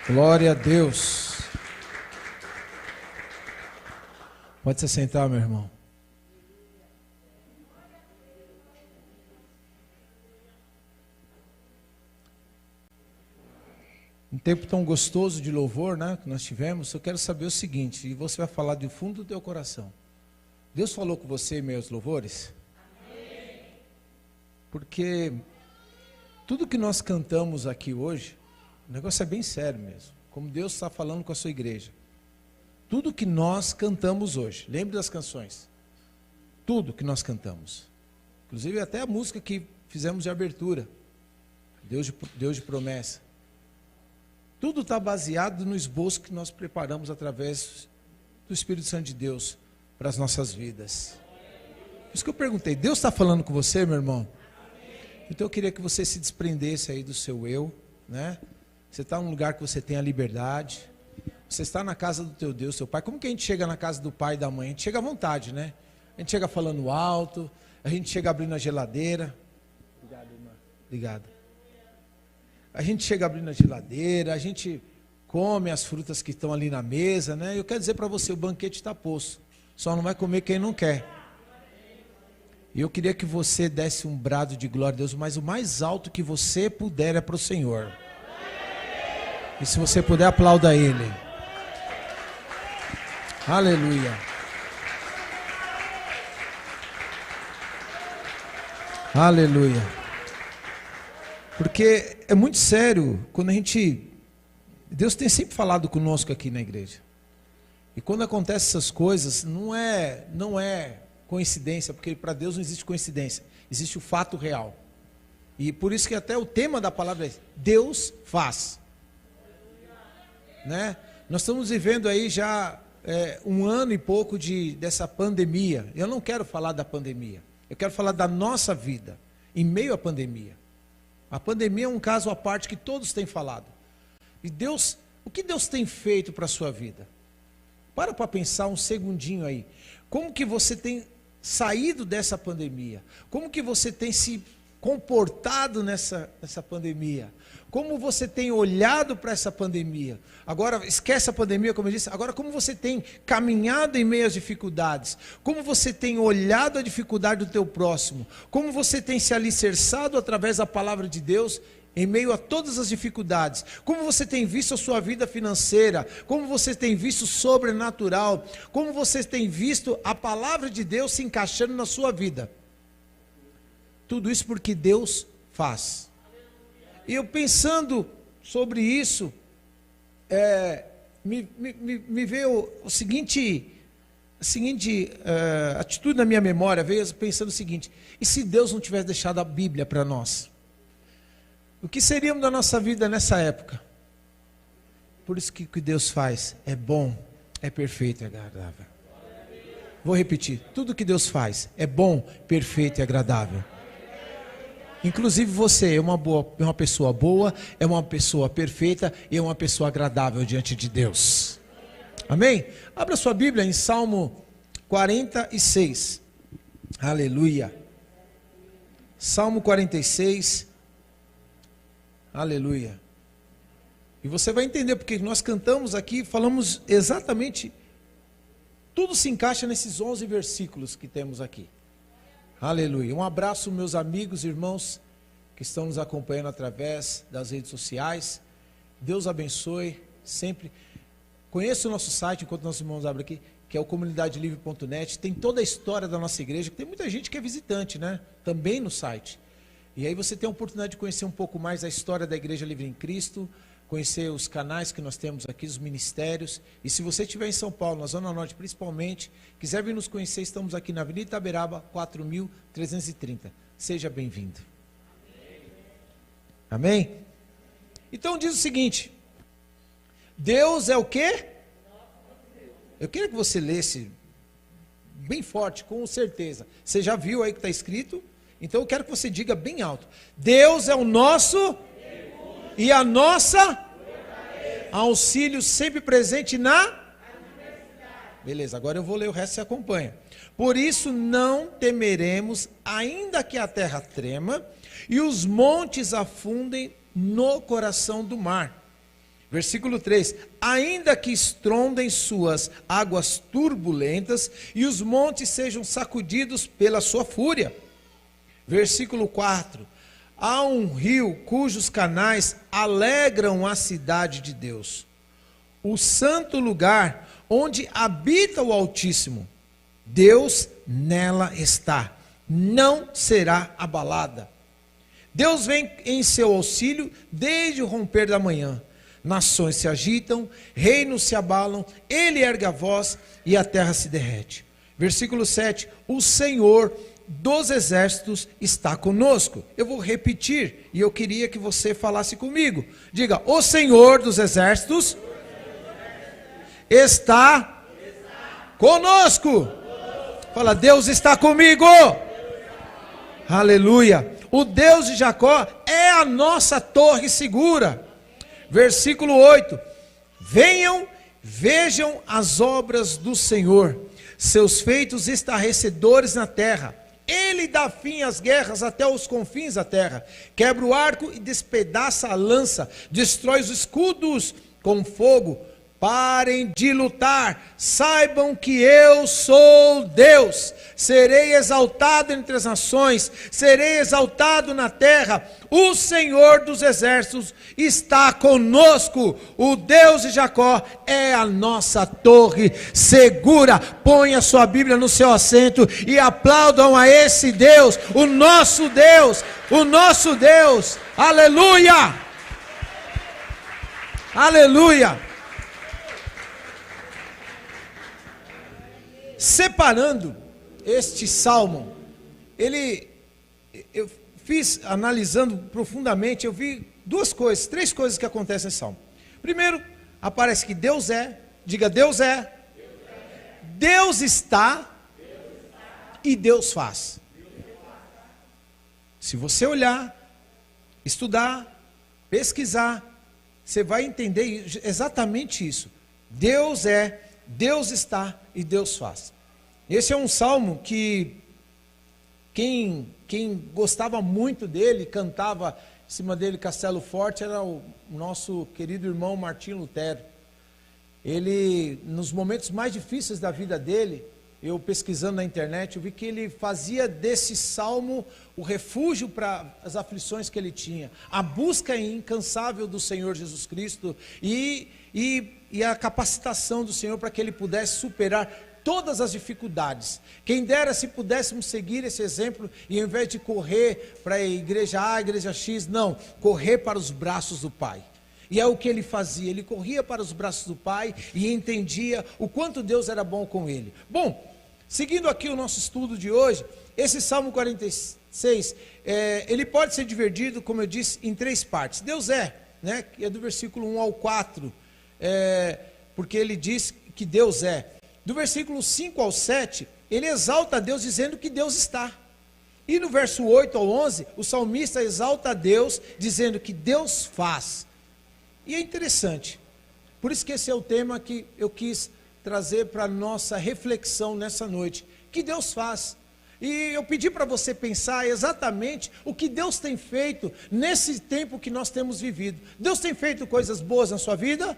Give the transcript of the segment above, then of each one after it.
Glória a Deus. Pode se sentar, meu irmão. Um tempo tão gostoso de louvor, né, que nós tivemos. Eu quero saber o seguinte, e você vai falar do fundo do teu coração. Deus falou com você em meus louvores? Amém. Porque tudo que nós cantamos aqui hoje, o negócio é bem sério mesmo. Como Deus está falando com a sua igreja. Tudo que nós cantamos hoje, lembre das canções. Tudo que nós cantamos. Inclusive até a música que fizemos de abertura. Deus de promessa. Tudo está baseado no esboço que nós preparamos através do Espírito Santo de Deus para as nossas vidas. Por isso que eu perguntei, Deus está falando com você, meu irmão? Então eu queria que você se desprendesse aí do seu eu, né? Você está num lugar que você tem a liberdade. Você está na casa do teu Deus, seu Pai. Como que a gente chega na casa do pai e da mãe? A gente chega à vontade, né? A gente chega falando alto, a gente chega abrindo a geladeira. Obrigado, irmã. Obrigado. A gente chega abrindo a geladeira, a gente come as frutas que estão ali na mesa, né? Eu quero dizer para você, o banquete está posto. Só não vai comer quem não quer. E eu queria que você desse um brado de glória a Deus, mas o mais alto que você puder é para o Senhor. E se você puder, aplauda Ele. Aleluia. Aleluia. Porque é muito sério quando a gente... Deus tem sempre falado conosco aqui na igreja. E quando acontecem essas coisas, não é coincidência, porque para Deus não existe coincidência. Existe o fato real. E por isso que até o tema da palavra é Deus faz. Né? Nós estamos vivendo aí já um ano e pouco dessa pandemia. Eu não quero falar da pandemia. Eu quero falar da nossa vida em meio à pandemia. A pandemia é um caso à parte que todos têm falado. E Deus, o que Deus tem feito para a sua vida? Para pensar um segundinho aí. Como que você tem saído dessa pandemia? Como que você tem se comportado nessa pandemia? Como você tem olhado para essa pandemia? Agora, esquece a pandemia, como eu disse. Agora, como você tem caminhado em meio às dificuldades? Como você tem olhado a dificuldade do teu próximo? Como você tem se alicerçado através da palavra de Deus em meio a todas as dificuldades? Como você tem visto a sua vida financeira? Como você tem visto o sobrenatural? Como você tem visto a palavra de Deus se encaixando na sua vida? Tudo isso porque Deus faz. E eu pensando sobre isso, me veio a seguinte atitude na minha memória, veio pensando o seguinte: e se Deus não tivesse deixado a Bíblia para nós? O que seríamos da nossa vida nessa época? Por isso que o que Deus faz é bom, é perfeito e agradável. Vou repetir, tudo que Deus faz é bom, perfeito e agradável. Inclusive você é uma pessoa boa, é uma pessoa perfeita e é uma pessoa agradável diante de Deus. Amém? Abra sua Bíblia em Salmo 46. Aleluia. Salmo 46. Aleluia. E você vai entender porque nós cantamos aqui, falamos exatamente, tudo se encaixa nesses 11 versículos que temos aqui. Aleluia. Um abraço, meus amigos e irmãos que estão nos acompanhando através das redes sociais. Deus abençoe sempre. Conheça o nosso site, enquanto nossos irmãos abrem aqui, que é o comunidadelivre.net. Tem toda a história da nossa igreja, que tem muita gente que é visitante, né? Também no site. E aí você tem a oportunidade de conhecer um pouco mais a história da Igreja Livre em Cristo, conhecer os canais que nós temos aqui, os ministérios. E se você estiver em São Paulo, na Zona Norte principalmente, quiser vir nos conhecer, estamos aqui na Avenida Itaberaba, 4.330. Seja bem-vindo. Amém? Então diz o seguinte: Deus é o quê? Eu queria que você lesse bem forte, com certeza. Você já viu aí que está escrito? Então eu quero que você diga bem alto: Deus é o nosso e a nossa auxílio sempre presente na... Beleza, agora eu vou ler o resto e você acompanha. Por isso não temeremos, ainda que a terra trema e os montes afundem no coração do mar. Versículo 3: ainda que estrondem suas águas turbulentas e os montes sejam sacudidos pela sua fúria. Versículo 4: há um rio cujos canais alegram a cidade de Deus, o santo lugar onde habita o Altíssimo. Deus nela está, não será abalada. Deus vem em seu auxílio desde o romper da manhã. Nações se agitam, reinos se abalam, ele ergue a voz e a terra se derrete. Versículo 7: o Senhor dos exércitos está conosco. Eu vou repetir e eu queria que você falasse comigo. Diga: o Senhor dos exércitos está conosco. Fala: Deus está comigo. Aleluia. O Deus de Jacó é a nossa torre segura. Versículo 8: venham, vejam as obras do Senhor, seus feitos estarrecedores na terra. Ele dá fim às guerras até os confins da terra, quebra o arco e despedaça a lança, destrói os escudos com fogo. Parem de lutar, saibam que eu sou Deus, serei exaltado entre as nações, serei exaltado na terra. O Senhor dos exércitos está conosco, o Deus de Jacó é a nossa torre segura. Põe a sua Bíblia no seu assento e aplaudam a esse Deus, o nosso Deus, o nosso Deus. Aleluia! Aleluia! Separando este salmo, eu fiz, analisando profundamente, eu vi três coisas que acontecem nesse salmo. Primeiro, aparece que Deus é, diga: Deus é, Deus está e Deus faz. Se você olhar, estudar, pesquisar, você vai entender exatamente isso. Deus é, Deus está e Deus faz. Esse é um salmo que quem gostava muito dele, cantava em cima dele Castelo Forte, era o nosso querido irmão Martim Lutero. Ele, nos momentos mais difíceis da vida dele, eu pesquisando na internet, eu vi que ele fazia desse salmo o refúgio para as aflições que ele tinha, a busca incansável do Senhor Jesus Cristo e a capacitação do Senhor para que ele pudesse superar todas as dificuldades. Quem dera se pudéssemos seguir esse exemplo e ao invés de correr para a igreja A, a igreja X, não, correr para os braços do Pai. E é o que ele fazia, ele corria para os braços do Pai e entendia o quanto Deus era bom com ele. Bom, seguindo aqui o nosso estudo de hoje, esse Salmo 46, ele pode ser dividido, como eu disse, em três partes. Deus é, né, que é do versículo 1 ao 4, porque ele diz que Deus é. Do versículo 5 ao 7, ele exalta a Deus dizendo que Deus está. E no verso 8 ao 11, o salmista exalta a Deus dizendo que Deus faz. E é interessante, por isso que esse é o tema que eu quis trazer para a nossa reflexão nessa noite, que Deus faz. E eu pedi para você pensar exatamente o que Deus tem feito nesse tempo que nós temos vivido. Deus tem feito coisas boas na sua vida?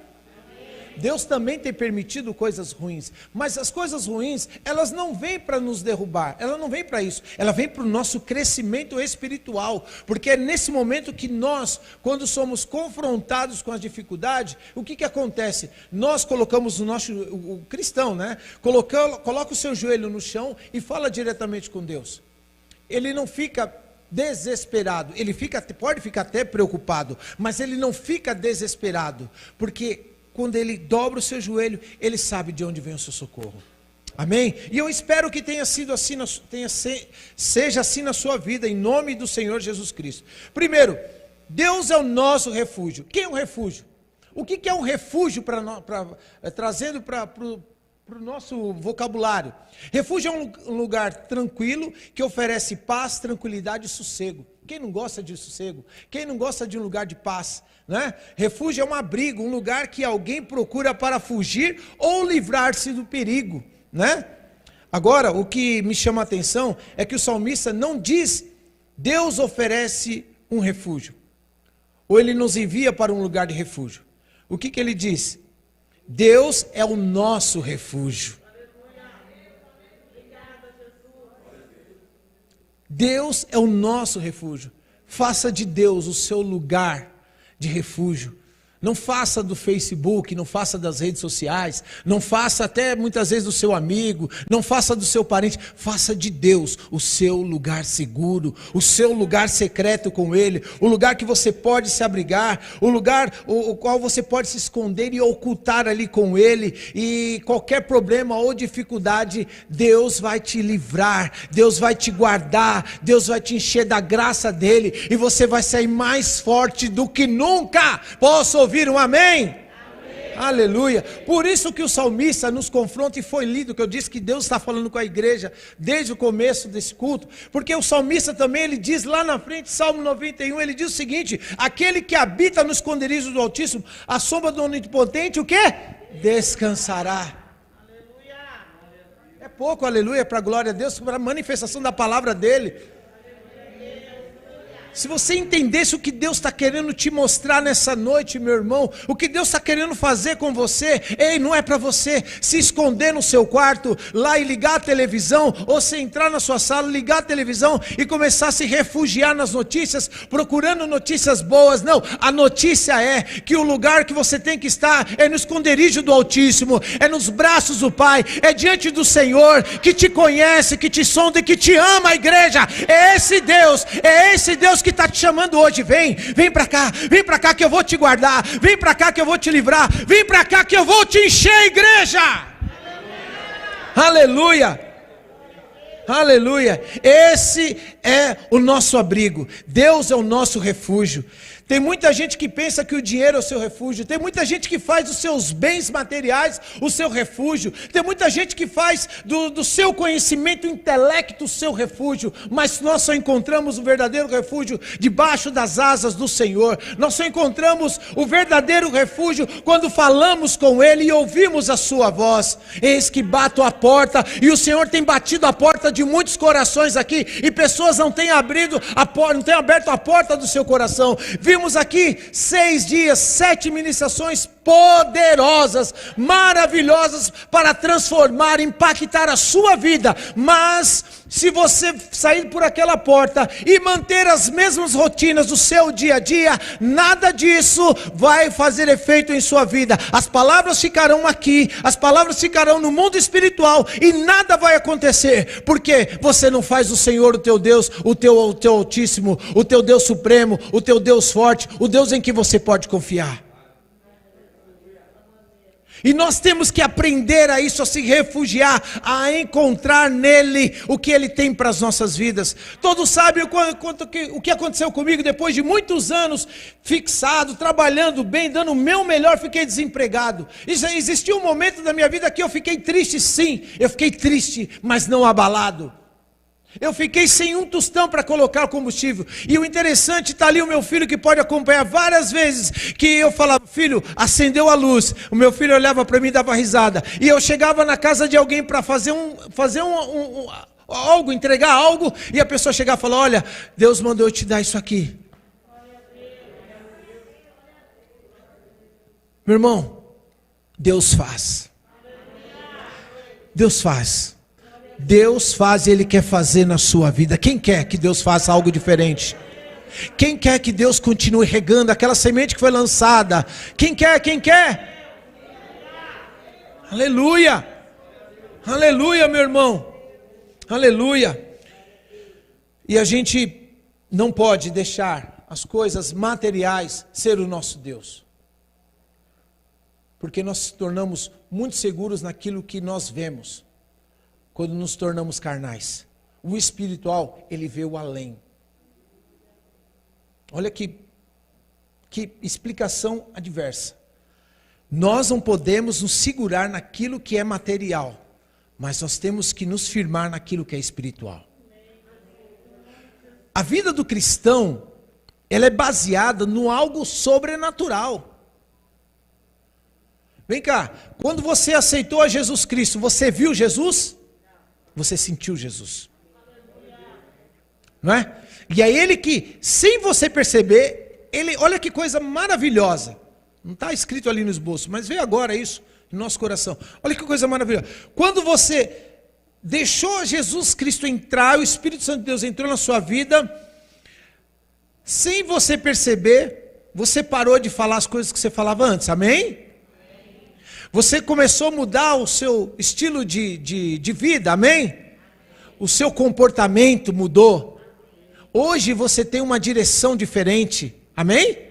Deus também tem permitido coisas ruins, mas as coisas ruins, elas não vêm para nos derrubar, ela não vem para isso, ela vem para o nosso crescimento espiritual, porque é nesse momento que nós, quando somos confrontados com as dificuldades, o que acontece? Nós colocamos o cristão, né? Coloca o seu joelho no chão e fala diretamente com Deus. Ele não fica desesperado, ele pode ficar até preocupado, mas ele não fica desesperado, porque quando ele dobra o seu joelho, ele sabe de onde vem o seu socorro. Amém? E eu espero que tenha sido assim, seja assim na sua vida, em nome do Senhor Jesus Cristo. Primeiro, Deus é o nosso refúgio. Quem é um refúgio? O que é um refúgio trazendo para o nosso vocabulário? Refúgio é um lugar tranquilo que oferece paz, tranquilidade e sossego. Quem não gosta de sossego? Quem não gosta de um lugar de paz? Né? Refúgio é um abrigo, um lugar que alguém procura para fugir ou livrar-se do perigo, né? Agora, o que me chama a atenção é que o salmista não diz Deus oferece um refúgio, ou ele nos envia para um lugar de refúgio. O que ele diz? Deus é o nosso refúgio. Deus é o nosso refúgio. Faça de Deus o seu lugar de refúgio. Não faça do Facebook, não faça das redes sociais, não faça até muitas vezes do seu amigo, não faça do seu parente, faça de Deus o seu lugar seguro, o seu lugar secreto com Ele, o lugar que você pode se abrigar, o lugar o qual você pode se esconder e ocultar ali com Ele, e qualquer problema ou dificuldade, Deus vai te livrar, Deus vai te guardar, Deus vai te encher da graça dEle, e você vai sair mais forte do que nunca. Posso ouvir um amém? Amém? Aleluia. Por isso que o salmista nos confronta, e foi lido que eu disse que Deus está falando com a igreja desde o começo desse culto, porque o salmista também, ele diz lá na frente, Salmo 91, ele diz o seguinte: aquele que habita no esconderijo do Altíssimo, à sombra do Onipotente, o quê? Descansará. É pouco, aleluia, para a glória a Deus, para a manifestação da palavra dele. Se você entendesse o que Deus está querendo te mostrar nessa noite, meu irmão, o que Deus está querendo fazer com você, ei, não é para você se esconder no seu quarto, lá e ligar a televisão, ou você entrar na sua sala, ligar a televisão e começar a se refugiar nas notícias, procurando notícias boas. Não, a notícia é que o lugar que você tem que estar é no esconderijo do Altíssimo, é nos braços do Pai, é diante do Senhor, que te conhece, que te sonda e que te ama, igreja. É esse Deus que está te chamando hoje. Vem para cá que eu vou te guardar, vem para cá que eu vou te livrar, vem para cá que eu vou te encher, igreja. Aleluia, aleluia. Esse é o nosso abrigo, Deus é o nosso refúgio. Tem muita gente que pensa que o dinheiro é o seu refúgio. Tem muita gente que faz dos seus bens materiais o seu refúgio. Tem muita gente que faz do seu conhecimento, intelecto, o seu refúgio. Mas nós só encontramos o verdadeiro refúgio debaixo das asas do Senhor. Nós só encontramos o verdadeiro refúgio quando falamos com Ele e ouvimos a sua voz. Eis que bato a porta, e o Senhor tem batido a porta de muitos corações aqui, e pessoas não têm abrido a porta, não têm aberto a porta do seu coração. Vimos aqui 6 dias, 7 ministrações poderosas, maravilhosas, para transformar, impactar a sua vida. Mas se você sair por aquela porta e manter as mesmas rotinas do seu dia a dia, nada disso vai fazer efeito em sua vida. As palavras ficarão aqui, as palavras ficarão no mundo espiritual, e nada vai acontecer, porque você não faz do Senhor o teu Deus, o teu Altíssimo, o teu Deus Supremo, o teu Deus forte, o Deus em que você pode confiar. E nós temos que aprender a isso, a se refugiar, a encontrar nele o que ele tem para as nossas vidas. Todos sabem o que aconteceu comigo depois de muitos anos fixado, trabalhando bem, dando o meu melhor, fiquei desempregado. Existiu um momento da minha vida que eu fiquei triste, sim, eu fiquei triste, mas não abalado. Eu fiquei sem um tostão para colocar o combustível. E o interessante, está ali o meu filho, que pode acompanhar várias vezes, que eu falava: filho, acendeu a luz. O meu filho olhava para mim e dava risada. E eu chegava na casa de alguém para fazer algo, entregar algo, e a pessoa chegava e falava: olha, Deus mandou eu te dar isso aqui. Meu irmão, Deus faz. Deus faz. Deus faz e Ele quer fazer na sua vida. Quem quer que Deus faça algo diferente? Quem quer que Deus continue regando aquela semente que foi lançada? Quem quer? Quem quer? Aleluia! Aleluia, meu irmão! Aleluia! E a gente não pode deixar as coisas materiais ser o nosso Deus, porque nós nos tornamos muito seguros naquilo que nós vemos. Quando nos tornamos carnais, o espiritual, ele vê o além. Olha que explicação adversa. Nós não podemos nos segurar naquilo que é material, mas nós temos que nos firmar naquilo que é espiritual. A vida do cristão, ela é baseada no algo sobrenatural. Vem cá, quando você aceitou a Jesus Cristo, você viu Jesus? Você sentiu Jesus, não é? E é Ele que, sem você perceber, olha que coisa maravilhosa, Não está escrito ali no esboço, mas veio agora isso no nosso coração. Olha que coisa maravilhosa. Quando você deixou Jesus Cristo entrar, o Espírito Santo de Deus entrou na sua vida, sem você perceber, você parou de falar as coisas que você falava antes, amém? Você começou a mudar o seu estilo de vida, amém? O seu comportamento mudou. Hoje você tem uma direção diferente, amém?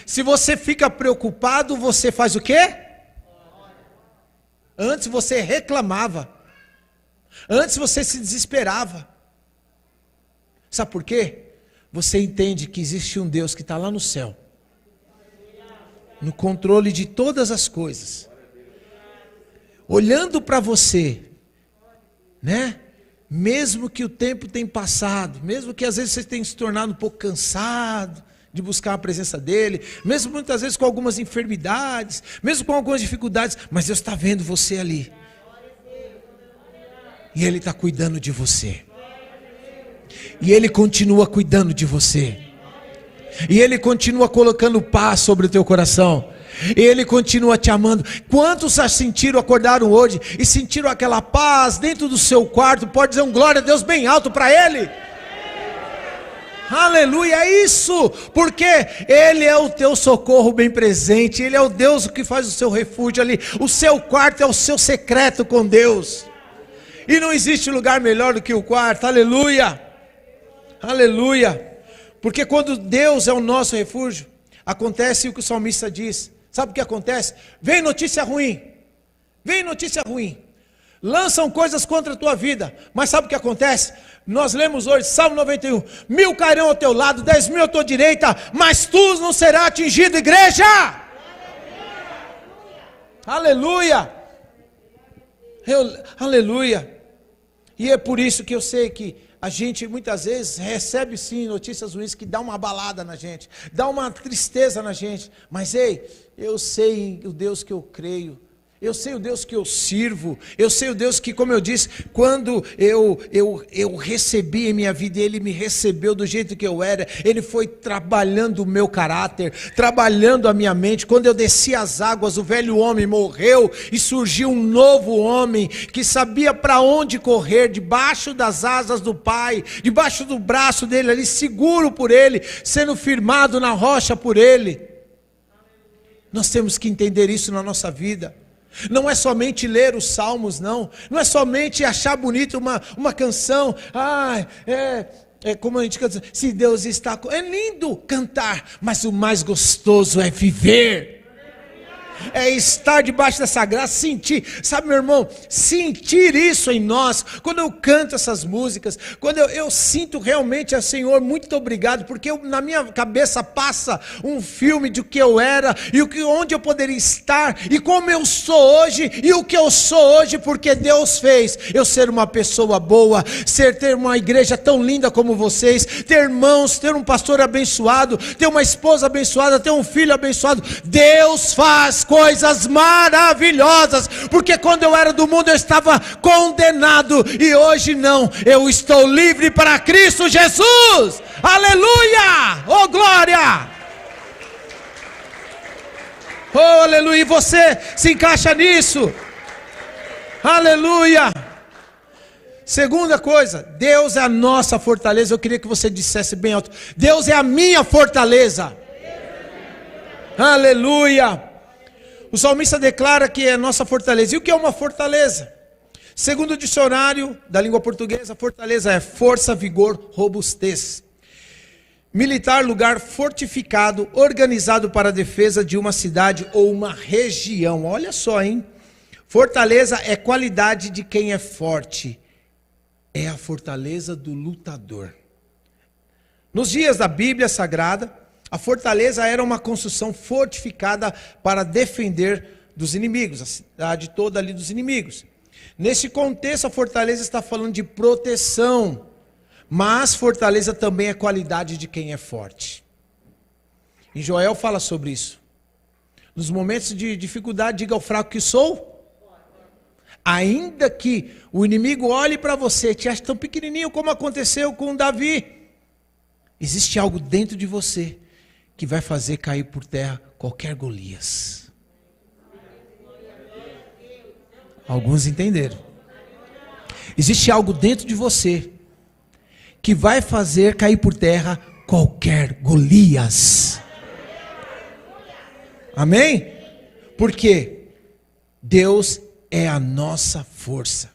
Se você fica preocupado, você faz o quê? Antes você reclamava. Antes você se desesperava. Sabe por quê? Você entende que existe um Deus que está lá no céu, no controle de todas as coisas, olhando para você, né? Mesmo que o tempo tenha passado, mesmo que às vezes você tenha se tornado um pouco cansado de buscar a presença dele, mesmo muitas vezes com algumas enfermidades, mesmo com algumas dificuldades, mas Deus está vendo você ali. E Ele está cuidando de você. E Ele continua cuidando de você. E Ele continua colocando paz sobre o teu coração. E Ele continua te amando. Quantos já sentiram, acordaram hoje e sentiram aquela paz dentro do seu quarto? Pode dizer um glória a Deus bem alto para Ele. Aleluia, é isso, porque Ele é o teu socorro bem presente. Ele é o Deus que faz o seu refúgio ali. O seu quarto é o seu secreto com Deus. E não existe lugar melhor do que o quarto, aleluia. Aleluia, porque quando Deus é o nosso refúgio, acontece o que o salmista diz. Sabe o que acontece? Vem notícia ruim, lançam coisas contra a tua vida, mas sabe o que acontece? Nós lemos hoje, Salmo 91, 1000 cairão ao teu lado, 10.000 à tua direita, mas tu não serás atingido, igreja! Aleluia! Aleluia! E é por isso que eu sei que a gente muitas vezes recebe sim notícias ruins que dá uma abalada na gente, dá uma tristeza na gente. Mas ei, eu sei o Deus que eu creio, eu sei o Deus que eu sirvo, eu sei o Deus que, como eu disse, quando eu recebi em minha vida, Ele me recebeu do jeito que eu era, Ele foi trabalhando o meu caráter, trabalhando a minha mente. Quando eu desci as águas, o velho homem morreu e surgiu um novo homem, que sabia para onde correr, debaixo das asas do Pai, debaixo do braço dele ali, seguro por Ele, sendo firmado na rocha por Ele. Nós temos que entender isso na nossa vida. Não é somente ler os salmos, não é somente achar bonito uma canção, como a gente canta, se Deus está, é lindo cantar, mas o mais gostoso é viver, é estar debaixo dessa graça, sentir, sabe meu irmão, sentir isso em nós. Quando eu canto essas músicas, quando eu sinto realmente, Senhor, muito obrigado, porque na minha cabeça passa um filme de o que eu era, e onde eu poderia estar, e como eu sou hoje, e o que eu sou hoje, porque Deus fez eu ser uma pessoa boa, ter uma igreja tão linda como vocês, ter irmãos, ter um pastor abençoado, ter uma esposa abençoada, ter um filho abençoado. Deus faz coisas maravilhosas, porque quando eu era do mundo eu estava condenado, e hoje não, eu estou livre para Cristo Jesus, aleluia, oh glória, oh aleluia, e você se encaixa nisso, aleluia. Segunda coisa, Deus é a nossa fortaleza. Eu queria que você dissesse bem alto: Deus é a minha fortaleza, aleluia. O salmista declara que é a nossa fortaleza. E o que é uma fortaleza? Segundo o dicionário da língua portuguesa, fortaleza é força, vigor, robustez. Militar, lugar fortificado, organizado para a defesa de uma cidade ou uma região. Olha só, hein? Fortaleza é qualidade de quem é forte. É a fortaleza do lutador. Nos dias da Bíblia Sagrada, a fortaleza era uma construção fortificada para defender dos inimigos, a cidade toda ali dos inimigos. Nesse contexto, a fortaleza está falando de proteção, mas fortaleza também é qualidade de quem é forte. E Joel fala sobre isso. Nos momentos de dificuldade, diga ao fraco que sou. Ainda que o inimigo olhe para você, te ache tão pequenininho como aconteceu com Davi, existe algo dentro de você que vai fazer cair por terra qualquer Golias. Alguns entenderam. Existe algo dentro de você que vai fazer cair por terra qualquer Golias. Amém? Porque Deus é a nossa força.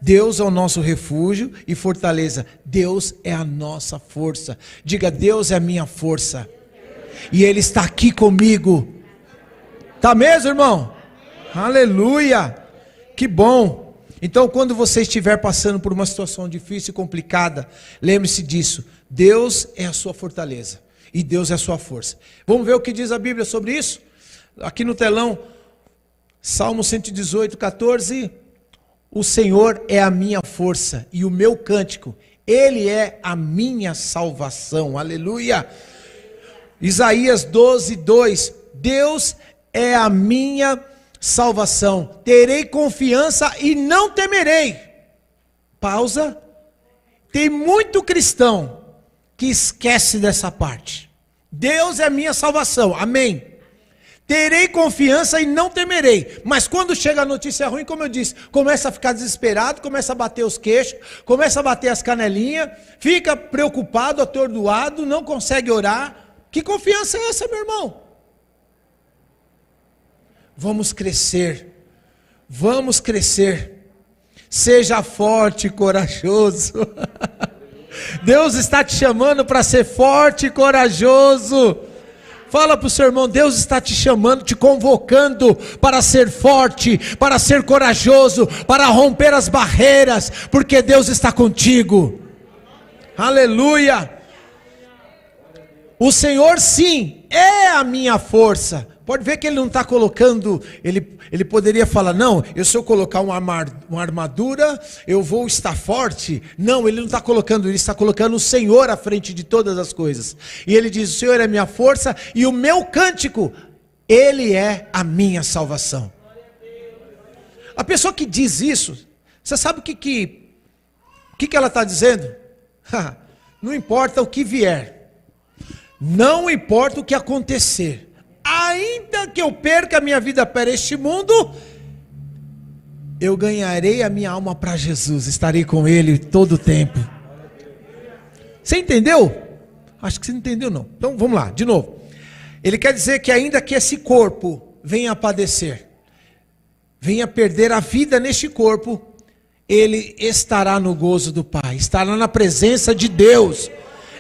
Deus é o nosso refúgio e fortaleza. Deus é a nossa força. Diga, Deus é a minha força. E Ele está aqui comigo. Tá mesmo, irmão? Aleluia! Que bom! Então, quando você estiver passando por uma situação difícil e complicada, lembre-se disso. Deus é a sua fortaleza. E Deus é a sua força. Vamos ver o que diz a Bíblia sobre isso? Aqui no telão, Salmo 118, 14. O Senhor é a minha força e o meu cântico. Ele é a minha salvação. Aleluia! Isaías 12, 2. Deus é a minha salvação. Terei confiança e não temerei. Pausa. Tem muito cristão que esquece dessa parte. Deus é a minha salvação. Amém. Terei confiança e não temerei. Mas quando chega a notícia ruim, como eu disse, começa a ficar desesperado, começa a bater os queixos, começa a bater as canelinhas, fica preocupado, atordoado, não consegue orar. Que confiança é essa, meu irmão? Vamos crescer. Vamos crescer. Seja forte e corajoso. Deus está te chamando para ser forte e corajoso. Fala para o seu irmão, Deus está te chamando, te convocando para ser forte, para ser corajoso, para romper as barreiras, porque Deus está contigo. Aleluia! O Senhor sim, é a minha força. Pode ver que ele não está colocando, ele poderia falar, não, se eu colocar uma armadura, eu vou estar forte. Não, ele não está colocando, ele está colocando o Senhor à frente de todas as coisas. E ele diz, o Senhor é a minha força e o meu cântico, Ele é a minha salvação. A pessoa que diz isso, você sabe o que ela está dizendo? Não importa o que vier, não importa o que acontecer, ainda que eu perca a minha vida para este mundo, eu ganharei a minha alma para Jesus, estarei com Ele todo o tempo. Você entendeu? Acho que você não entendeu não. Então vamos lá, de novo. Ele quer dizer que ainda que esse corpo venha a padecer, venha perder a vida neste corpo, ele estará no gozo do Pai, estará na presença de Deus.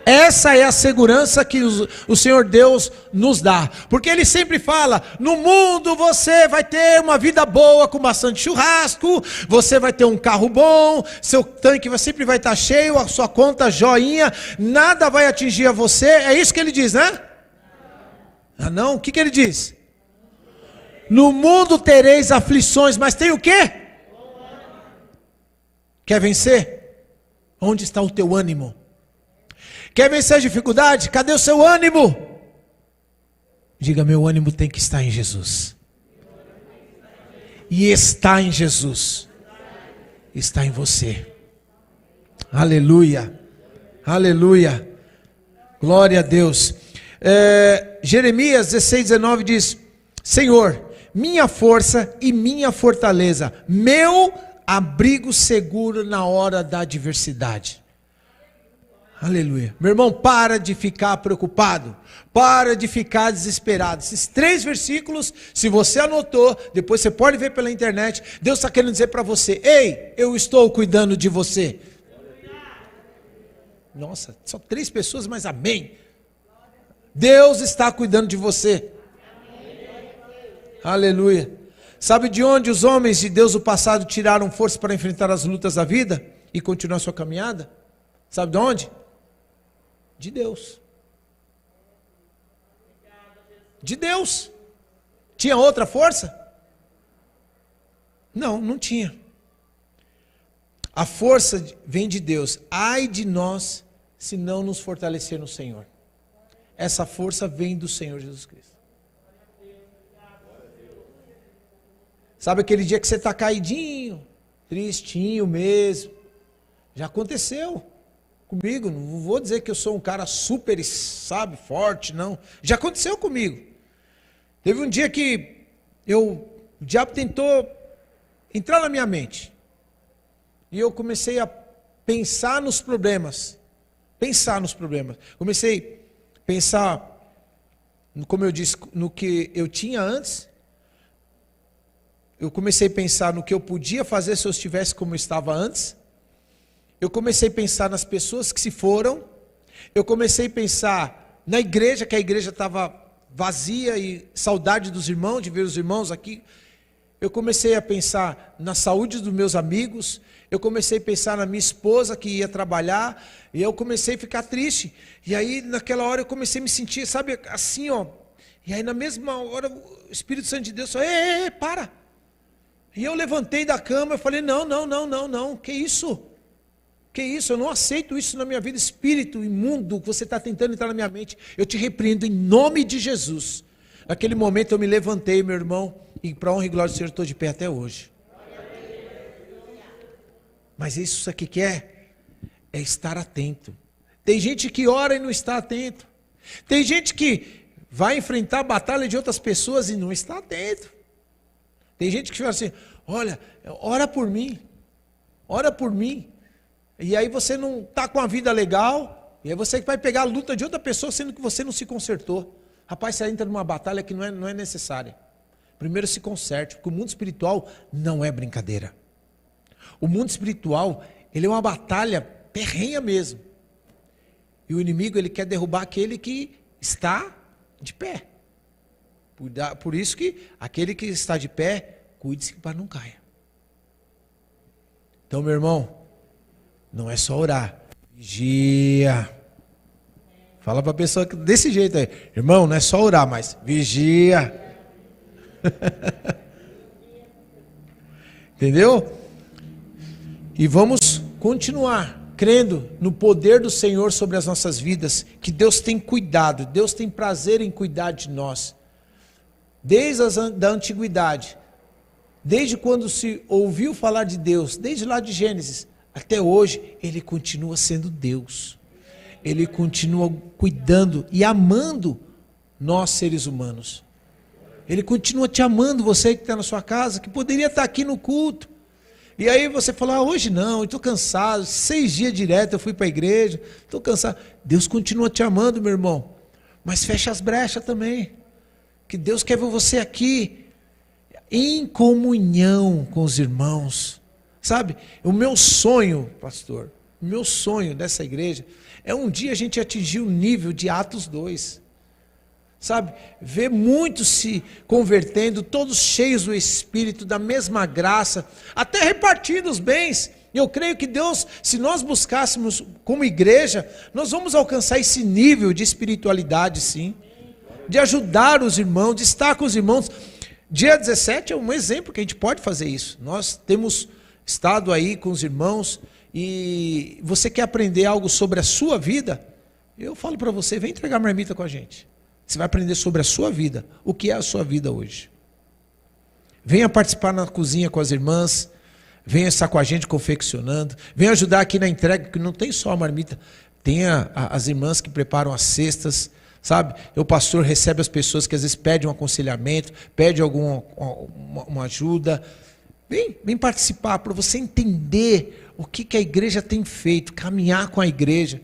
Essa é a segurança que o Senhor Deus nos dá. Porque Ele sempre fala, no mundo você vai ter uma vida boa com bastante churrasco, você vai ter um carro bom, seu tanque sempre vai estar cheio, a sua conta joinha, nada vai atingir a você. É isso que Ele diz, né? Ah não, o que Ele diz? No mundo tereis aflições, mas tem o quê? Quer vencer? Onde está o teu ânimo? Quer vencer a dificuldade? Cadê o seu ânimo? Diga, meu ânimo tem que estar em Jesus. E está em Jesus. Está em você. Aleluia. Aleluia. Glória a Deus. Jeremias 16, 19 diz, Senhor, minha força e minha fortaleza, meu abrigo seguro na hora da adversidade. Aleluia. Meu irmão, para de ficar preocupado. Para de ficar desesperado. Esses 3 versículos, se você anotou, depois você pode ver pela internet. Deus está querendo dizer para você, ei, eu estou cuidando de você. Nossa, só 3 pessoas, mas amém. Deus está cuidando de você. Aleluia. Sabe de onde os homens de Deus do passado tiraram força para enfrentar as lutas da vida e continuar sua caminhada? Sabe de onde? De Deus. De Deus. Tinha outra força? Não, não tinha. A força vem de Deus. Ai de nós se não nos fortalecer no Senhor. Essa força vem do Senhor Jesus Cristo. Sabe aquele dia que você está caidinho, tristinho mesmo? Já aconteceu. comigo. Não vou dizer que eu sou um cara super, sabe, forte, não. Já aconteceu comigo. Teve um dia que o diabo tentou entrar na minha mente. E eu comecei a pensar nos problemas. Comecei a pensar, como eu disse, no que eu tinha antes. Eu comecei a pensar no que eu podia fazer se eu estivesse como eu estava antes. Eu comecei a pensar nas pessoas que se foram. Eu comecei a pensar na igreja, que a igreja estava vazia e saudade dos irmãos, de ver os irmãos aqui. Eu comecei a pensar na saúde dos meus amigos. Eu comecei a pensar na minha esposa que ia trabalhar. E eu comecei a ficar triste. E aí naquela hora eu comecei a me sentir, sabe, assim, ó. E aí na mesma hora o Espírito Santo de Deus falou: ei, para. E eu levantei da cama e falei: não, que isso? Que isso? Eu não aceito isso na minha vida. Espírito imundo que você está tentando entrar na minha mente, eu te repreendo em nome de Jesus. Naquele momento eu me levantei, meu irmão, e para a honra e glória do Senhor estou de pé até hoje. Mas isso aqui que é estar atento. Tem gente que ora e não está atento. Tem gente que vai enfrentar a batalha de outras pessoas e não está atento. Tem gente que fala assim: olha, ora por mim. E aí você não está com a vida legal, e aí você vai pegar a luta de outra pessoa, sendo que você não se consertou. Rapaz, você entra numa batalha que não é necessária. Primeiro se conserte, porque o mundo espiritual não é brincadeira. O mundo espiritual, ele é uma batalha terrena mesmo. E o inimigo, ele quer derrubar aquele que está de pé. Por isso que aquele que está de pé, cuide-se para não caia. Então, meu irmão, não é só orar, vigia. Fala para a pessoa desse jeito aí: irmão, não é só orar, mas vigia. Entendeu? E vamos continuar crendo no poder do Senhor sobre as nossas vidas, que Deus tem cuidado, Deus tem prazer em cuidar de nós. Desde a antiguidade, desde quando se ouviu falar de Deus, desde lá de Gênesis, até hoje, Ele continua sendo Deus. Ele continua cuidando e amando nós seres humanos. Ele continua te amando, você que está na sua casa, que poderia estar aqui no culto. E aí você fala: hoje não, eu estou cansado, 6 dias direto eu fui para a igreja, estou cansado. Deus continua te amando, meu irmão. Mas fecha as brechas também. Que Deus quer ver você aqui, em comunhão com os irmãos. Sabe, o meu sonho, pastor, o meu sonho dessa igreja é um dia a gente atingir o nível de Atos 2. Sabe, ver muitos se convertendo, todos cheios do Espírito, da mesma graça, até repartindo os bens. Eu creio que Deus, se nós buscássemos como igreja, nós vamos alcançar esse nível de espiritualidade, sim. De ajudar os irmãos, de estar com os irmãos. Dia 17 é um exemplo que a gente pode fazer isso. Nós temos estado aí com os irmãos, e você quer aprender algo sobre a sua vida? Eu falo para você: vem entregar marmita com a gente. Você vai aprender sobre a sua vida, o que é a sua vida hoje. Venha participar na cozinha com as irmãs, venha estar com a gente confeccionando, venha ajudar aqui na entrega, que não tem só a marmita, tem as irmãs que preparam as cestas, sabe? O pastor recebe as pessoas que às vezes pedem um aconselhamento, pedem uma ajuda. Vem participar para você entender o que a igreja tem feito, caminhar com a igreja.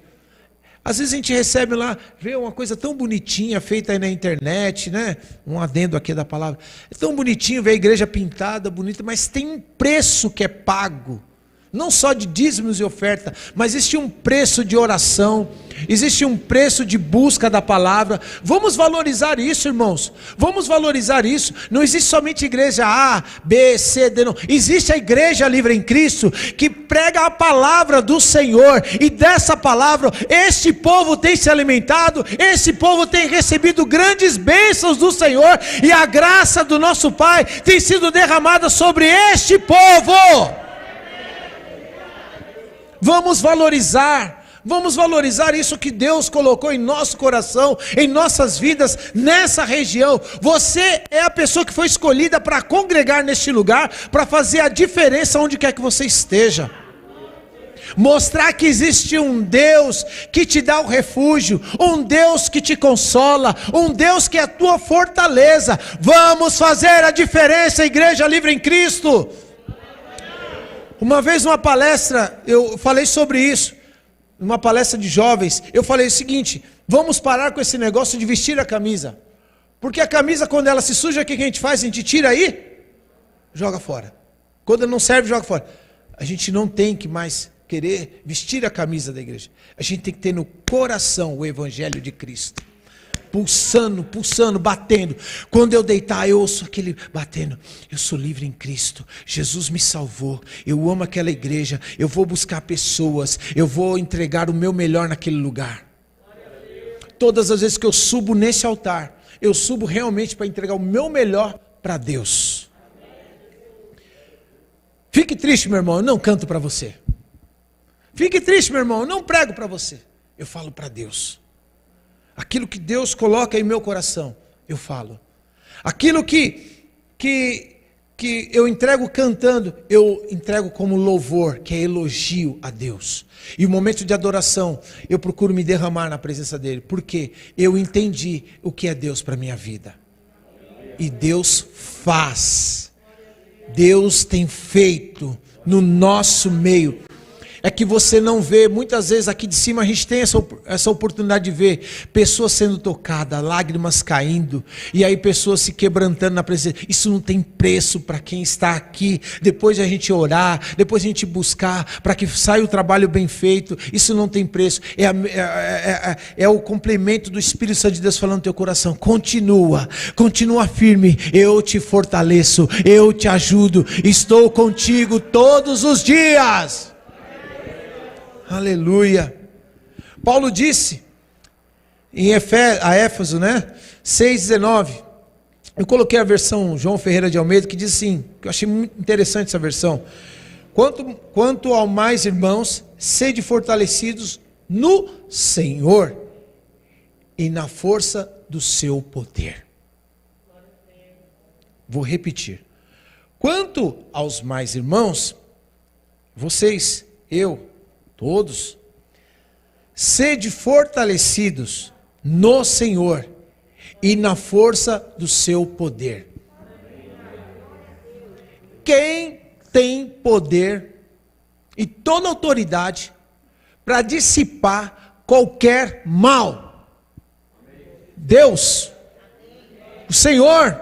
Às vezes a gente recebe lá, vê uma coisa tão bonitinha feita aí na internet, né? Um adendo aqui da palavra. É tão bonitinho ver a igreja pintada, bonita, mas tem um preço que é pago. Não só de dízimos e oferta, mas existe um preço de oração, existe um preço de busca da palavra. Vamos valorizar isso, irmãos. Vamos valorizar isso. Não existe somente igreja A, B, C, D, não. Existe a igreja livre em Cristo, que prega a palavra do Senhor. E dessa palavra, este povo tem se alimentado, esse povo tem recebido grandes bênçãos do Senhor. E a graça do nosso Pai tem sido derramada sobre este povo. Vamos valorizar isso que Deus colocou em nosso coração, em nossas vidas, nessa região. Você é a pessoa que foi escolhida para congregar neste lugar, para fazer a diferença onde quer que você esteja. Mostrar que existe um Deus que te dá o refúgio, um Deus que te consola, um Deus que é a tua fortaleza. Vamos fazer a diferença, Igreja Livre em Cristo. Uma vez numa palestra, eu falei sobre isso, numa palestra de jovens, eu falei o seguinte: vamos parar com esse negócio de vestir a camisa. Porque a camisa, quando ela se suja, o que a gente faz? A gente tira aí, joga fora. Quando não serve, joga fora. A gente não tem que mais querer vestir a camisa da igreja. A gente tem que ter no coração o evangelho de Cristo. Pulsando, pulsando, batendo. Quando eu deitar, eu ouço aquele batendo. Eu sou livre em Cristo. Jesus me salvou. Eu amo aquela igreja. Eu vou buscar pessoas. Eu vou entregar o meu melhor naquele lugar. Todas as vezes que eu subo nesse altar, eu subo realmente para entregar o meu melhor para Deus. Fique triste, meu irmão, eu não canto para você. Fique triste, meu irmão, eu não prego para você. Eu falo para Deus. Aquilo que Deus coloca em meu coração, eu falo. Aquilo que eu entrego cantando, eu entrego como louvor, que é elogio a Deus. E o momento de adoração, eu procuro me derramar na presença dEle, porque eu entendi o que é Deus para a minha vida. E Deus faz. Deus tem feito no nosso meio. É que você não vê, muitas vezes aqui de cima a gente tem essa oportunidade de ver pessoas sendo tocadas, lágrimas caindo, e aí pessoas se quebrantando na presença. Isso não tem preço para quem está aqui. Depois a gente orar, depois a gente buscar, para que saia o trabalho bem feito. Isso não tem preço. É o complemento do Espírito Santo de Deus falando no teu coração. Continua firme, eu te fortaleço, eu te ajudo, estou contigo todos os dias. Aleluia. Paulo disse a Éfeso, 6,19. Eu coloquei a versão João Ferreira de Almeida, que diz assim, que eu achei muito interessante essa versão. Quanto ao mais, irmãos, sede fortalecidos no Senhor e na força do seu poder. Vou repetir. Quanto aos mais irmãos, vocês, eu, todos, sede fortalecidos no Senhor e na força do seu poder. Quem tem poder e toda autoridade para dissipar qualquer mal? Deus, o Senhor.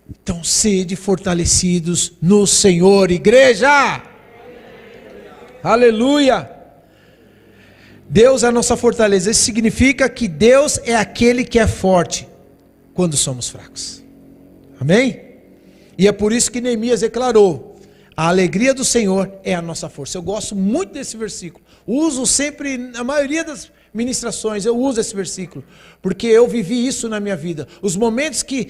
Então, sede fortalecidos no Senhor, igreja. Aleluia! Deus é a nossa fortaleza. Isso significa que Deus é aquele que é forte quando somos fracos. Amém? E é por isso que Neemias declarou: a alegria do Senhor é a nossa força. Eu gosto muito desse versículo. Uso sempre, na maioria das ministrações, eu uso esse versículo, porque eu vivi isso na minha vida. Os momentos que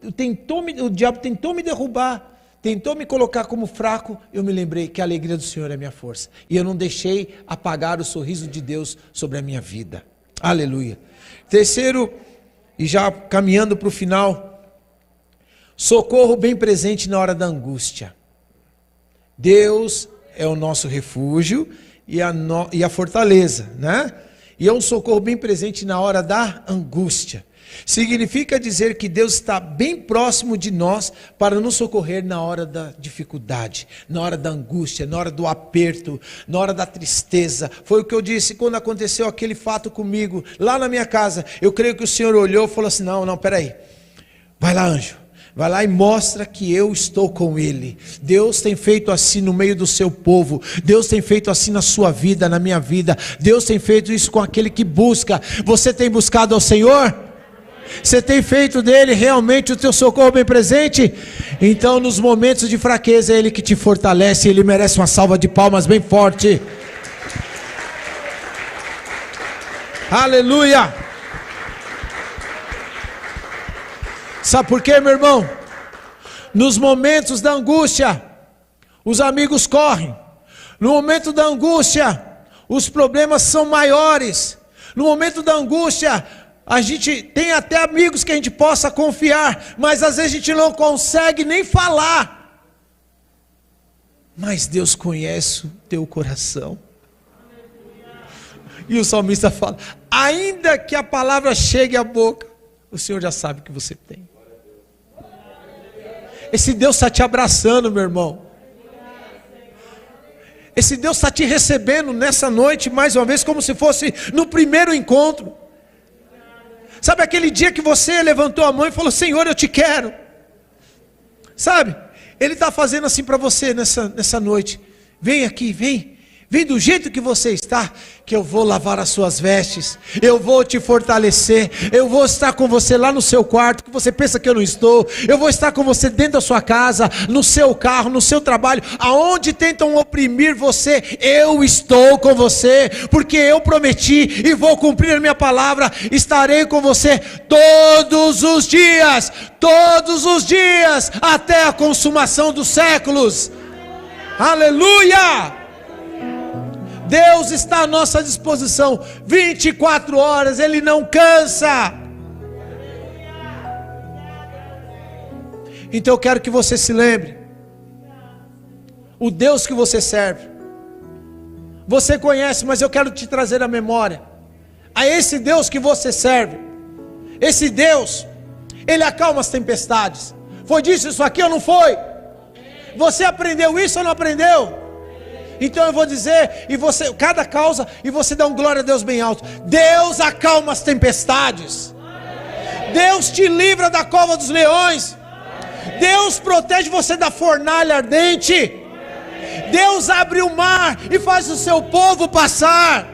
o diabo tentou me derrubar, tentou me colocar como fraco, eu me lembrei que a alegria do Senhor é minha força. E eu não deixei apagar o sorriso de Deus sobre a minha vida. Aleluia. Terceiro, e já caminhando para o final, socorro bem presente na hora da angústia. Deus é o nosso refúgio e a fortaleza, E é um socorro bem presente na hora da angústia. Significa dizer que Deus está bem próximo de nós para nos socorrer na hora da dificuldade, na hora da angústia, na hora do aperto, na hora da tristeza. Foi o que eu disse quando aconteceu aquele fato comigo, lá na minha casa. Eu creio que o Senhor olhou e falou assim: não, peraí, vai lá, anjo. Vai lá e mostra que eu estou com ele. Deus tem feito assim no meio do seu povo. Deus tem feito assim na sua vida, na minha vida. Deus tem feito isso com aquele que busca. Você tem buscado ao Senhor? Você tem feito dele realmente o teu socorro bem presente? Então nos momentos de fraqueza é ele que te fortalece. Ele merece uma salva de palmas bem forte. Aleluia. Sabe por quê, meu irmão? Nos momentos da angústia, os amigos correm. No momento da angústia, os problemas são maiores. No momento da angústia, a gente tem até amigos que a gente possa confiar, mas às vezes a gente não consegue nem falar. mas Deus conhece o teu coração. E o salmista fala: ainda que a palavra chegue à boca, o Senhor já sabe o que você tem. Esse Deus está te abraçando, meu irmão. Esse Deus está te recebendo nessa noite, mais uma vez, como se fosse no primeiro encontro. Sabe aquele dia que você levantou a mão e falou: Senhor, eu te quero. Sabe, Ele está fazendo assim para você nessa noite. Vem aqui, vem do jeito que você está, que eu vou lavar as suas vestes, eu vou te fortalecer, eu vou estar com você lá no seu quarto, que você pensa que eu não estou, eu vou estar com você dentro da sua casa, no seu carro, no seu trabalho, aonde tentam oprimir você, eu estou com você, porque eu prometi e vou cumprir a minha palavra, estarei com você todos os dias, até a consumação dos séculos. Aleluia! Deus está à nossa disposição 24 horas, Ele não cansa. Então eu quero que você se lembre, o Deus que você serve, você conhece, mas eu quero te trazer à memória, a esse Deus que você serve. Esse Deus, Ele acalma as tempestades. Foi disso isso aqui ou não foi? Você aprendeu isso ou não aprendeu? Então eu vou dizer, e você, cada causa, e você dá um glória a Deus bem alto. Deus acalma as tempestades. Deus te livra da cova dos leões. Deus protege você da fornalha ardente. Deus abre o mar e faz o seu povo passar.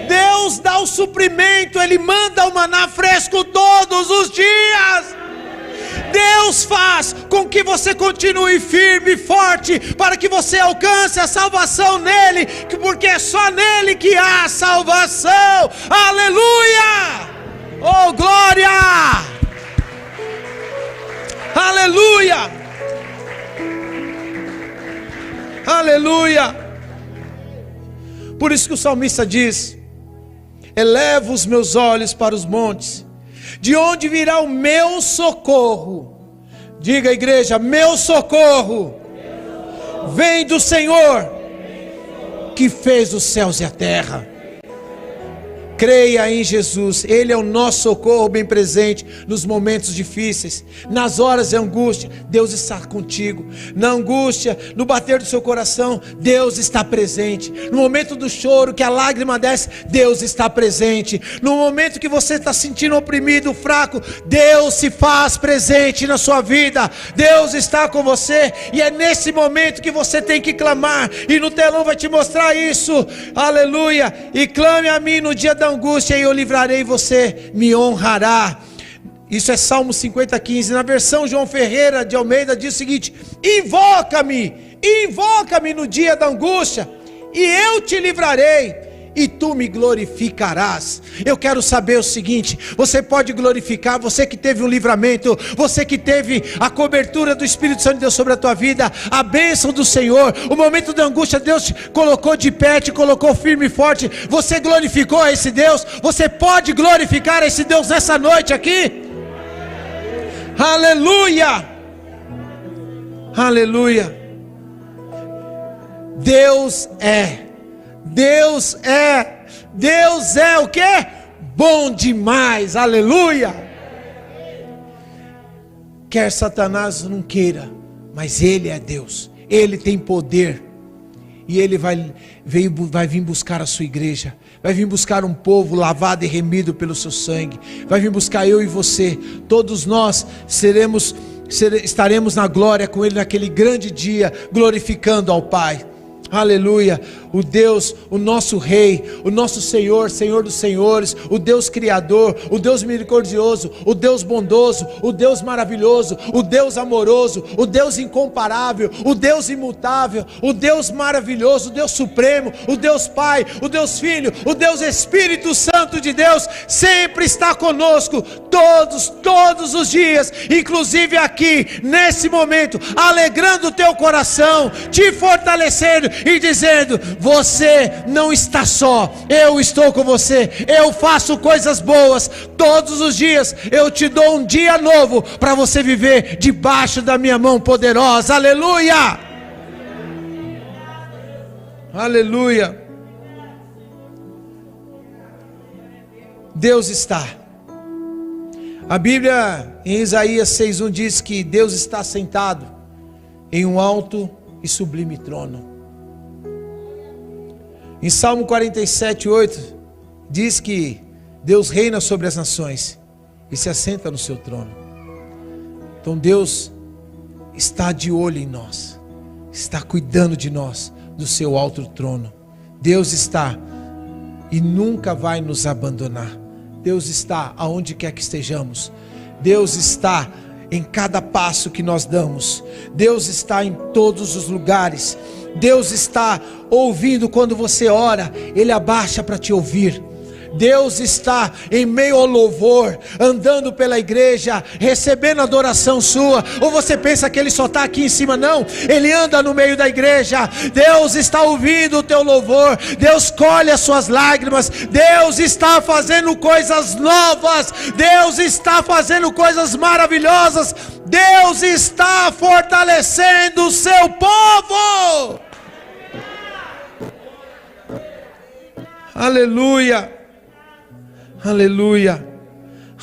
Deus dá o suprimento, Ele manda o maná fresco todos os dias. Deus faz com que você continue firme e forte, para que você alcance a salvação nele, porque é só nele que há salvação. Aleluia! Oh, glória! Aleluia! Aleluia! Por isso que o salmista diz: elevo os meus olhos para os montes, de onde virá o meu socorro? Diga, igreja: meu socorro vem do Senhor, que fez os céus e a terra. Creia em Jesus, Ele é o nosso socorro bem presente nos momentos difíceis, nas horas de angústia. Deus está contigo. Na angústia, no bater do seu coração, Deus está presente. No momento do choro, que a lágrima desce, Deus está presente. No momento que você está sentindo oprimido, fraco, Deus se faz presente na sua vida. Deus está com você, e é nesse momento que você tem que clamar, e no telão vai te mostrar isso. Aleluia! E clame a mim no dia da angústia, e eu livrarei, você me honrará. Isso é Salmo 50:15. Na versão João Ferreira de Almeida diz o seguinte: invoca-me no dia da angústia, e eu te livrarei, e tu me glorificarás. Eu quero saber o seguinte: você pode glorificar, você que teve um livramento, você que teve a cobertura do Espírito Santo de Deus sobre a tua vida, a bênção do Senhor, o momento da angústia, Deus te colocou de pé, te colocou firme e forte, você glorificou a esse Deus. Você pode glorificar a esse Deus nessa noite aqui? Aleluia! Aleluia! Deus é o que? Bom demais, aleluia! Quer Satanás não queira, mas Ele é Deus, Ele tem poder, e Ele vai vir buscar a sua igreja, vai vir buscar um povo lavado e remido pelo seu sangue, vai vir buscar eu e você, todos nós estaremos na glória com Ele naquele grande dia, glorificando ao Pai. Aleluia, o Deus, o nosso Rei, o nosso Senhor, Senhor dos Senhores, o Deus Criador, o Deus misericordioso, o Deus bondoso, o Deus maravilhoso, o Deus amoroso, o Deus incomparável, o Deus imutável, o Deus maravilhoso, o Deus supremo, o Deus Pai, o Deus Filho, o Deus Espírito Santo de Deus, sempre está conosco, todos os dias, inclusive aqui, nesse momento, alegrando o teu coração, te fortalecendo e dizendo: você não está só, eu estou com você, eu faço coisas boas, todos os dias eu te dou um dia novo, para você viver debaixo da minha mão poderosa, aleluia! Aleluia. Deus está. A Bíblia em Isaías 6:1 diz que Deus está sentado em um alto e sublime trono. Em Salmo 47:8 diz que Deus reina sobre as nações e se assenta no seu trono. Então Deus está de olho em nós, está cuidando de nós, do seu alto trono. Deus está e nunca vai nos abandonar. Deus está aonde quer que estejamos. Deus está em cada passo que nós damos. Deus está em todos os lugares. Deus está ouvindo quando você ora, Ele abaixa para te ouvir. Deus está em meio ao louvor, andando pela igreja, recebendo adoração sua. Ou você pensa que Ele só está aqui em cima? Não, Ele anda no meio da igreja. Deus está ouvindo o teu louvor. Deus colhe as suas lágrimas. Deus está fazendo coisas novas. Deus está fazendo coisas maravilhosas. Deus está fortalecendo o seu povo. Aleluia. Aleluia,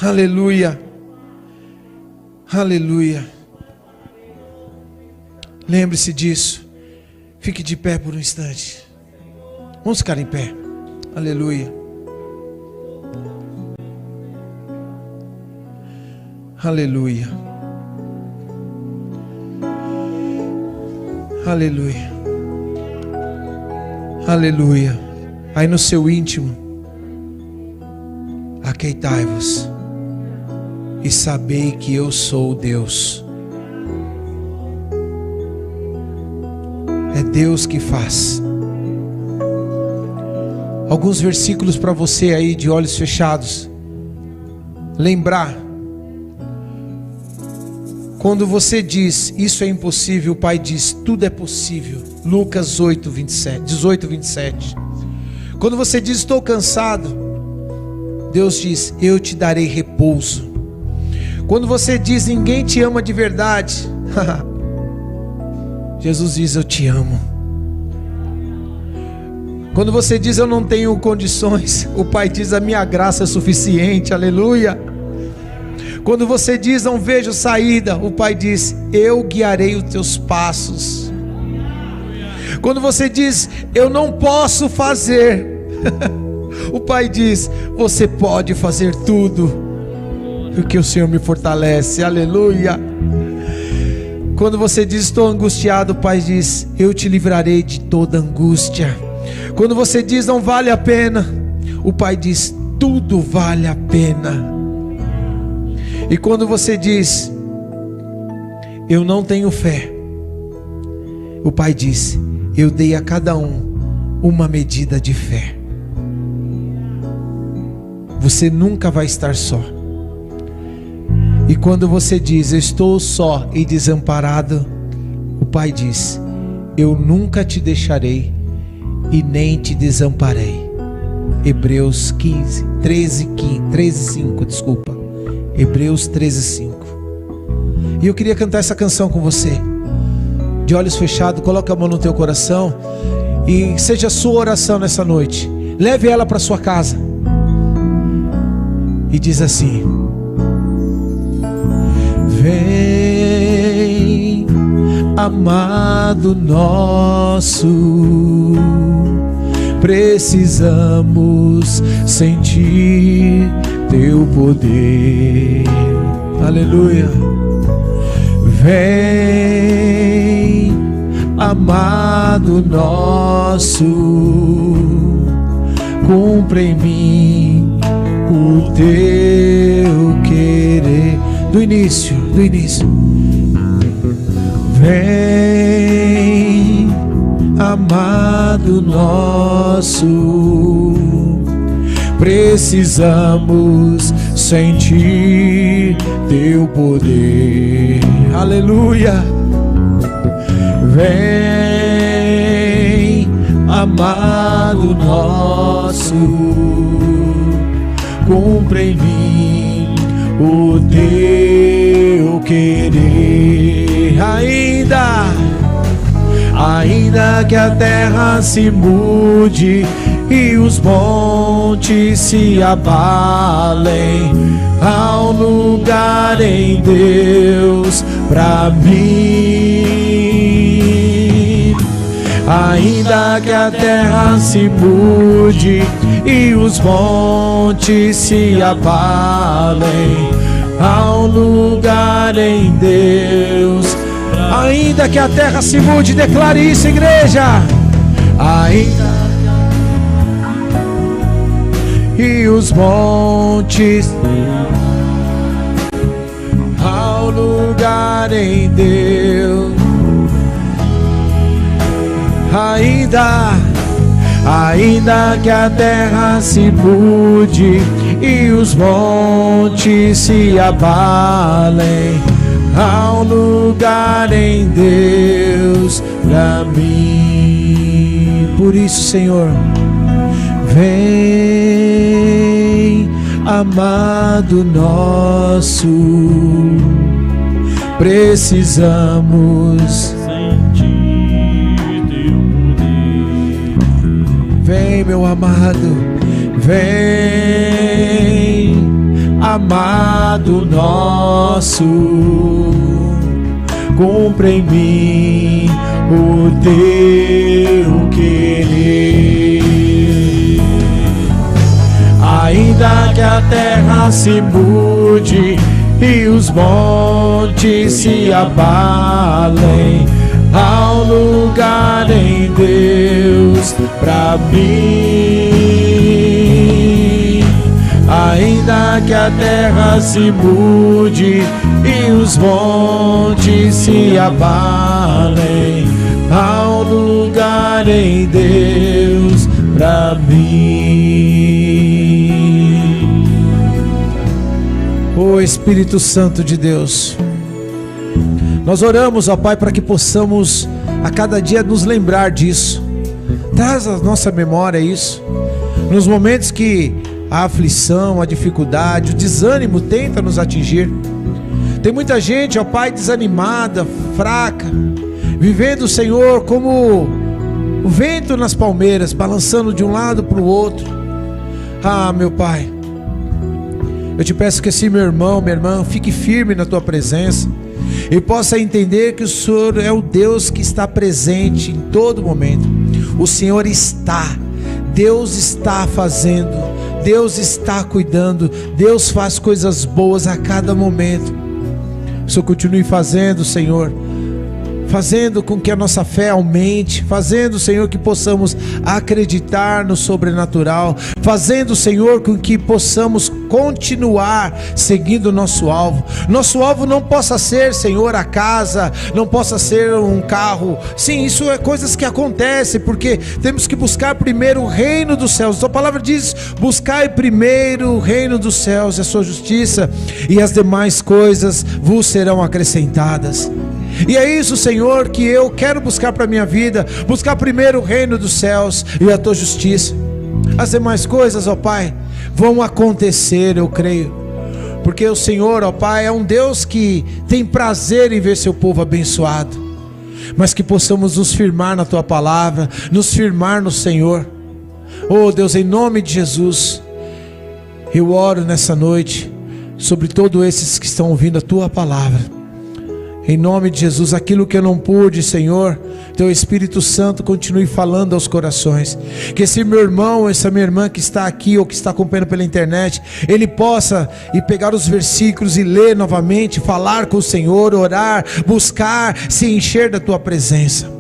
aleluia, aleluia. Lembre-se disso. Fique de pé por um instante. Vamos ficar em pé. Aleluia. Aleluia. Aleluia. Aleluia. Aí no seu íntimo, aqueitai-vos e sabei que eu sou Deus. É Deus que faz. Alguns versículos para você aí de olhos fechados. Lembrar. Quando você diz, isso é impossível, o Pai diz, tudo é possível. Lucas 18, 27. Quando você diz, estou cansado, Deus diz, eu te darei repouso. Quando você diz, ninguém te ama de verdade, Jesus diz, eu te amo. Quando você diz, eu não tenho condições, o Pai diz, a minha graça é suficiente. Aleluia. Quando você diz, não vejo saída, o Pai diz, eu guiarei os teus passos. Quando você diz, eu não posso fazer, o Pai diz, você pode fazer tudo, porque o Senhor me fortalece. Aleluia. Quando você diz, estou angustiado, o Pai diz, eu te livrarei de toda angústia. Quando você diz, não vale a pena, o Pai diz, tudo vale a pena. E quando você diz, eu não tenho fé, o Pai diz, eu dei a cada um uma medida de fé. Você nunca vai estar só. E quando você diz, eu estou só e desamparado, o Pai diz, eu nunca te deixarei e nem te desamparei. Hebreus 13:5, desculpa. Hebreus 13:5. E eu queria cantar essa canção com você. De olhos fechados, coloca a mão no teu coração e seja a sua oração nessa noite. Leve ela para sua casa. E diz assim: vem, amado nosso, precisamos sentir teu poder. Aleluia. Vem, amado nosso, cumpre em mim o teu querer. Do início. Vem, amado nosso, precisamos sentir teu poder. Aleluia. Vem, amado nosso, cumpre em mim o teu querer. Ainda que a terra se mude e os montes se abalem, há um lugar em Deus pra mim. Ainda que a terra se mude e os montes se abalem, há um lugar em Deus. Ainda que a terra se mude, declare isso, igreja. Ainda e os montes, há um lugar em Deus. Ainda que a terra se mude e os montes se abalem, há um lugar em Deus pra mim. Por isso, Senhor, vem, amado nosso, precisamos sentir teu poder. Vem, meu amado, vem, amado nosso, cumpre em mim o teu querer. Ainda que a terra se mude e os montes se abalem, há um lugar em Deus pra mim. Ainda que a terra se mude e os montes se abalem, há um lugar em Deus pra mim. Ô Espírito Santo de Deus, nós oramos, ó Pai, para que possamos a cada dia nos lembrar disso. Traz à nossa memória isso. Nos momentos que a aflição, a dificuldade, o desânimo tenta nos atingir. Tem muita gente, ó Pai, desanimada, fraca, vivendo, Senhor, como o vento nas palmeiras, balançando de um lado para o outro. Ah, meu Pai, eu te peço que esse meu irmão, minha irmã, fique firme na Tua presença e possa entender que o Senhor é o Deus que está presente em todo momento. O Senhor está, Deus está fazendo, Deus está cuidando, Deus faz coisas boas a cada momento. O Senhor continue fazendo, Senhor, fazendo com que a nossa fé aumente, fazendo, Senhor, que possamos acreditar no sobrenatural, fazendo, Senhor, com que possamos continuar seguindo o nosso alvo. Nosso alvo não possa ser, Senhor, a casa, não possa ser um carro. Sim, isso é coisas que acontecem, porque temos que buscar primeiro o reino dos céus. A palavra diz: buscai primeiro o reino dos céus e a sua justiça, e as demais coisas vos serão acrescentadas. E é isso, Senhor, que eu quero buscar para a minha vida. Buscar primeiro o reino dos céus e a tua justiça. As demais coisas, ó Pai, vão acontecer, eu creio. Porque o Senhor, ó Pai, é um Deus que tem prazer em ver seu povo abençoado. Mas que possamos nos firmar na tua palavra, nos firmar no Senhor. Oh Deus, em nome de Jesus, eu oro nessa noite sobre todos esses que estão ouvindo a tua palavra. Em nome de Jesus, aquilo que eu não pude, Senhor, Teu Espírito Santo continue falando aos corações. Que esse meu irmão, essa minha irmã que está aqui ou que está acompanhando pela internet, ele possa ir pegar os versículos e ler novamente, falar com o Senhor, orar, buscar, se encher da Tua presença.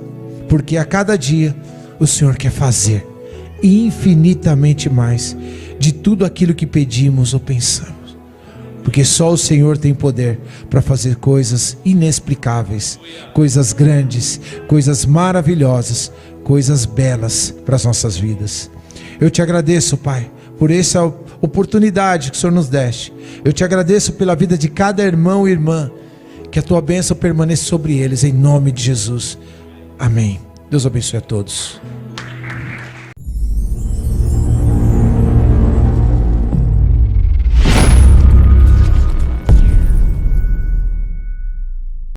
Porque a cada dia o Senhor quer fazer infinitamente mais de tudo aquilo que pedimos ou pensamos. Porque só o Senhor tem poder para fazer coisas inexplicáveis, coisas grandes, coisas maravilhosas, coisas belas para as nossas vidas. Eu te agradeço, Pai, por essa oportunidade que o Senhor nos deste. Eu te agradeço pela vida de cada irmão e irmã. Que a tua bênção permaneça sobre eles, em nome de Jesus. Amém. Deus abençoe a todos.